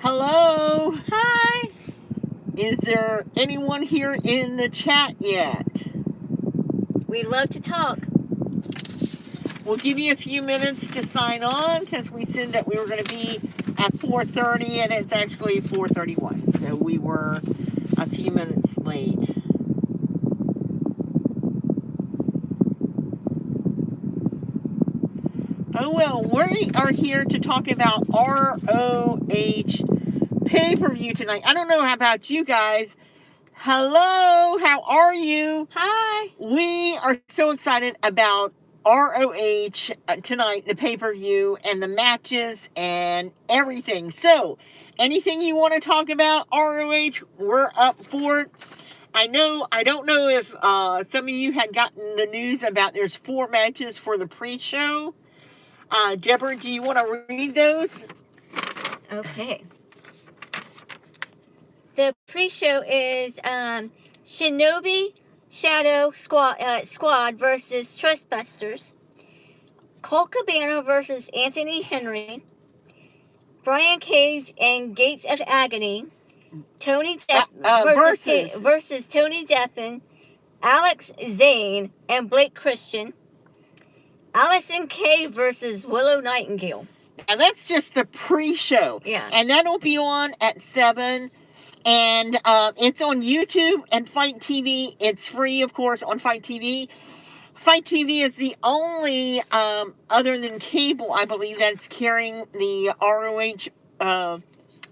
Hello? Hi. Is there anyone here in the chat yet? We love to talk. We'll give you a few minutes to sign on because we said that we were going to be at 4:30 and it's actually 4:31. So we were a few minutes late. Oh well, we are here to talk about ROH pay-per-view tonight. I don't know how about you guys. Hello, how are you? Hi. We are so excited about ROH tonight, the pay-per-view and the matches and everything. So, anything you want to talk about ROH, we're up for it. I don't know if some of you had gotten the news about there's 4 matches for the pre-show. Deborah, do you want to read those? Okay. The pre-show is Shinobi Shadow Squad versus Trustbusters. Colt Cabana versus Anthony Henry. Brian Cage and Gates of Agony. Tony Depp versus Tony Deppen. Alex Zane and Blake Christian. Allison Kay versus Willow Nightingale. And that's just the pre-show. Yeah. And that'll be on at 7. And it's on YouTube and Fight TV. It's free, of course, on Fight TV. Fight TV is the only, other than cable, I believe, that's carrying the ROH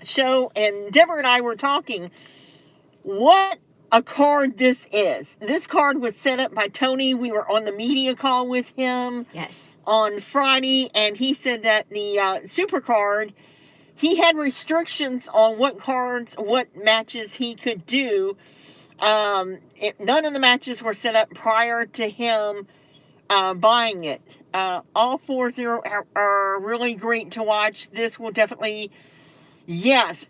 show. And Deborah and I were talking, what a card this is. This card was set up by Tony. We were on the media call with him. Yes. On Friday, and he said that the super card, he had restrictions on what matches he could do. None of the matches were set up prior to him buying it. All 4 are really great to watch. This will definitely, yes,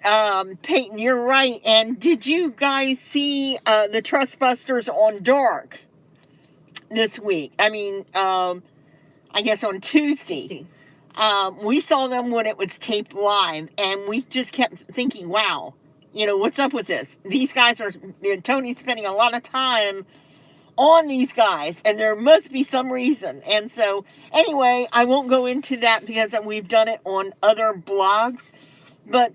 Peyton, you're right. And did you guys see the Trustbusters on Dark this week? I mean, I guess on Tuesday. We saw them when it was taped live, and we just kept thinking, wow, what's up with this? These guys Tony's spending a lot of time on these guys, and there must be some reason. And so, anyway, I won't go into that because we've done it on other blogs, but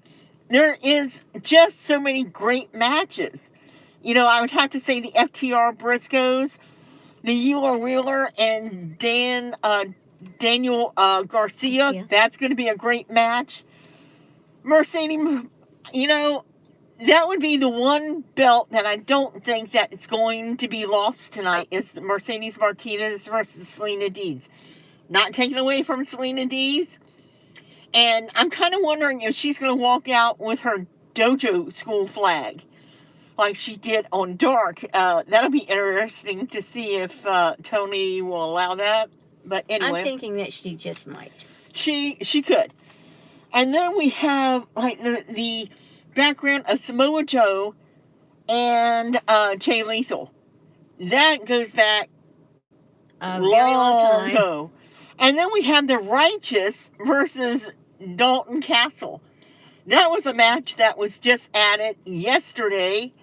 there is just so many great matches. I would have to say the FTR Briscoes, the Euler Wheeler, and Daniel Garcia. That's going to be a great match. Mercedes, that would be the one belt that I don't think that it's going to be lost tonight is Mercedes Martinez versus Selena Dees. Not taken away from Selena Dees. And I'm kind of wondering if she's going to walk out with her dojo school flag like she did on Dark. That'll be interesting to see if Tony will allow that. But anyway, I'm thinking that she just might. She could. And then we have like the background of Samoa Joe and Jay Lethal. That goes back a very long time ago. And then we have the Righteous versus Dalton Castle. That was a match that was just added yesterday.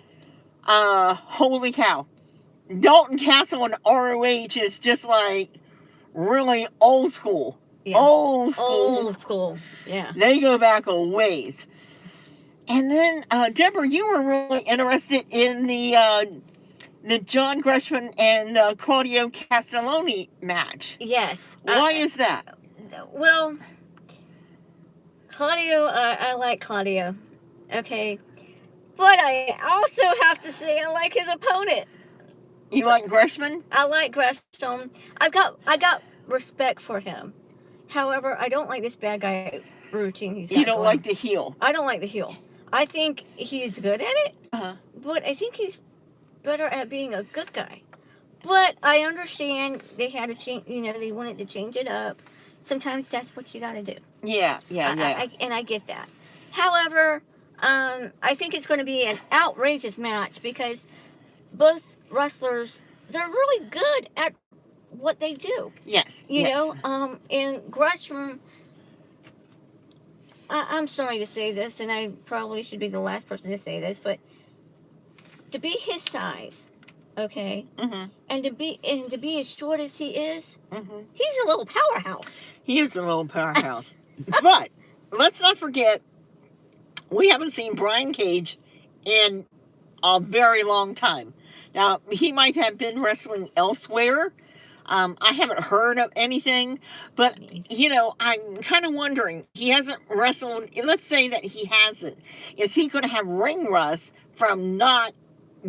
Holy cow. Dalton Castle and ROH is just like really old school. Yeah. Old school. Yeah. They go back a ways. And then, Deborah, you were really interested in the John Gresham and Claudio Castelloni match. Yes. Why is that? Well, Claudio, I like Claudio. Okay. But I also have to say I like his opponent. You like Gresham? I like Gresham. I got respect for him. However, I don't like this bad guy routine he's got. You don't like the heel? I don't like the heel. I think he's good at it, but I think he's better at being a good guy. But I understand they had to change. They wanted to change it up. Sometimes that's what you got to do. Yeah. And I get that. However, I think it's going to be an outrageous match because both wrestlers, they're really good at what they do. Yes. You know, and Gresham, I'm sorry to say this, and I probably should be the last person to say this, but to be his size, okay, and to be as short as he is, he's a little powerhouse. He is a little powerhouse. But let's not forget, we haven't seen Brian Cage in a very long time. Now, he might have been wrestling elsewhere. I haven't heard of anything, but, I'm kind of wondering, he hasn't wrestled, let's say that he hasn't. Is he going to have ring rust from not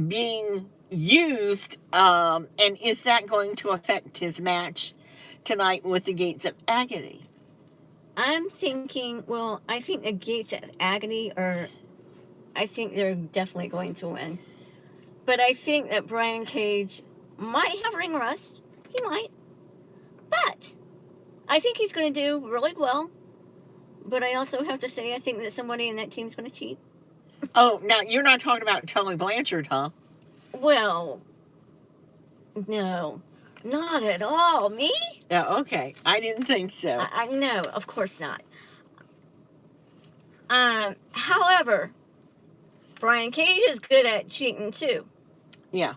being used, and is that going to affect his match tonight with the Gates of Agony? I'm thinking, I think the Gates of Agony I think they're definitely going to win. But I think that Brian Cage might have ring rust. He might. But I think he's going to do really well. But I also have to say, I think that somebody in that team's going to cheat. Oh, now you're not talking about Tully Blanchard, huh? Well, no. Not at all. Me? Yeah, okay. I didn't think so. I know, of course not. However, Brian Cage is good at cheating too. Yeah.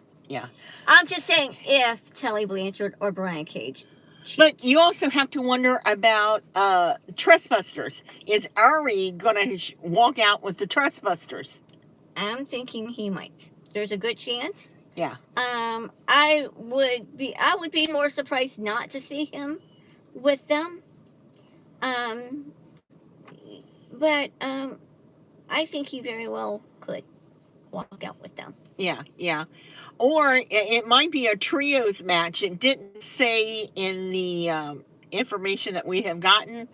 I'm just saying if Tully Blanchard or Brian Cage cheat. But you also have to wonder about Trustbusters. Is Ari going to walk out with the Trustbusters? I'm thinking he might. There's a good chance. Yeah. I would be more surprised not to see him with them. But I think he very well could walk out with them. Yeah. Or it might be a trios match. It didn't say in the information that we have gotten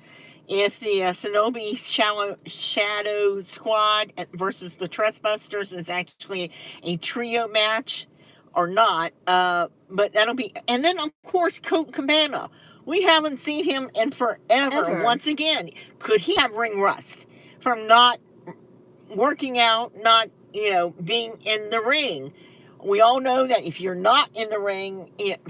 if the Shinobi Shadow Squad versus the Trustbusters is actually a trio match or not. But that'll be... And then, of course, Colt Cabana. We haven't seen him in forever. Ever. Once again, could he have ring rust from not working out, not, being in the ring? We all know that if you're not in the ring, it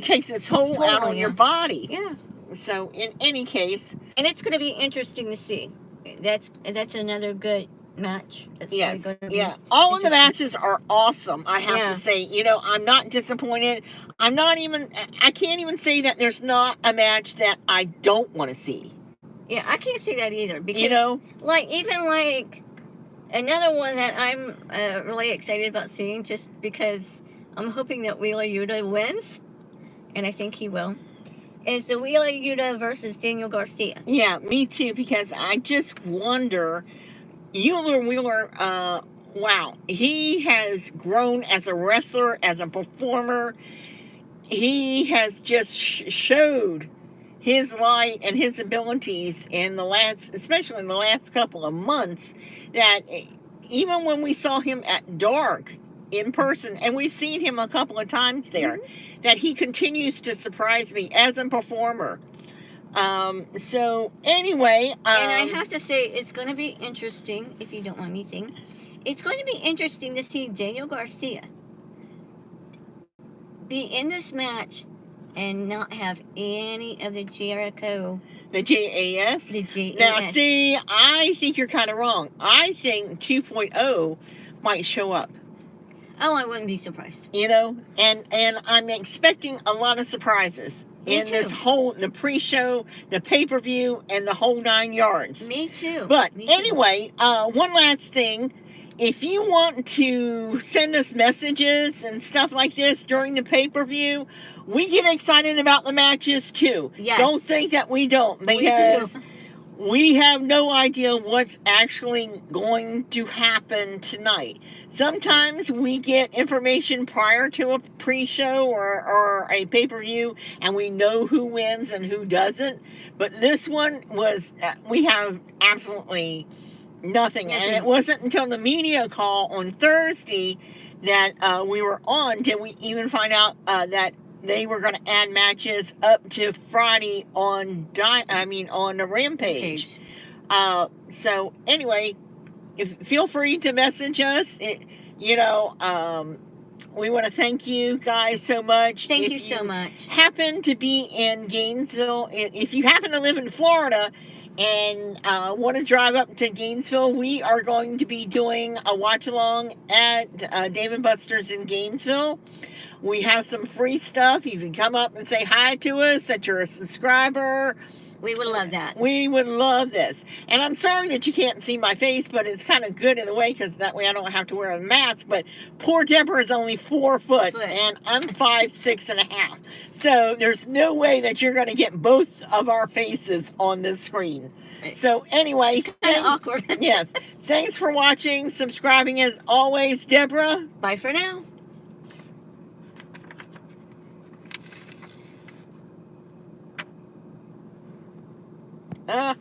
takes its toll out on your body. Yeah. So, in any case... And it's going to be interesting to see. That's another good match. That's yes, all of the matches are awesome, I have to say. I'm not disappointed. I can't even say that there's not a match that I don't want to see. Yeah, I can't say that either. Because, another one that I'm really excited about seeing, just because I'm hoping that Wheeler Yuta wins, and I think he will, is the Wheeler Yuta versus Daniel Garcia. Yeah, me too, because I just wonder, Wheeler, wow, he has grown as a wrestler, as a performer. He has just showed his light and his abilities especially in the last couple of months, that even when we saw him at Dark in person, and we've seen him a couple of times there, that he continues to surprise me as a performer. So anyway, and I have to say, it's going to be interesting, if you don't mind me saying, it's going to be interesting to see Daniel Garcia be in this match and not have any of the Jericho. The JAS? The JAS. Now, see, I think you're kind of wrong. I think 2.0 might show up. Oh, I wouldn't be surprised. And I'm expecting a lot of surprises in the pre-show, the pay-per-view, and the whole 9 yards. Me too. But anyway, one last thing. If you want to send us messages and stuff like this during the pay-per-view, we get excited about the matches too. Yes. Don't think that we don't, because we have no idea what's actually going to happen tonight. Sometimes we get information prior to a pre-show or a pay-per-view, and we know who wins and who doesn't. But this one was, we have absolutely nothing. And it wasn't until the media call on Thursday that we were on did we even find out that they were going to add matches up to Friday on the Rampage. So anyway, feel free to message us. We want to thank you guys so much. Thank you so much. Happen to be in Gainesville, if you happen to live in Florida and want to drive up to Gainesville, we are going to be doing a watch along at Dave and Buster's in Gainesville. We have some free stuff. You can come up and say hi to us, that you're a subscriber. We would love that. We would love this. And I'm sorry that you can't see my face, but it's kind of good in a way because that way I don't have to wear a mask. But poor Deborah is only 4 foot, and I'm 5'6.5". So there's no way that you're going to get both of our faces on this screen. Right. So anyway, kind of awkward. Yes. Thanks for watching, subscribing as always, Deborah. Bye for now. Ah.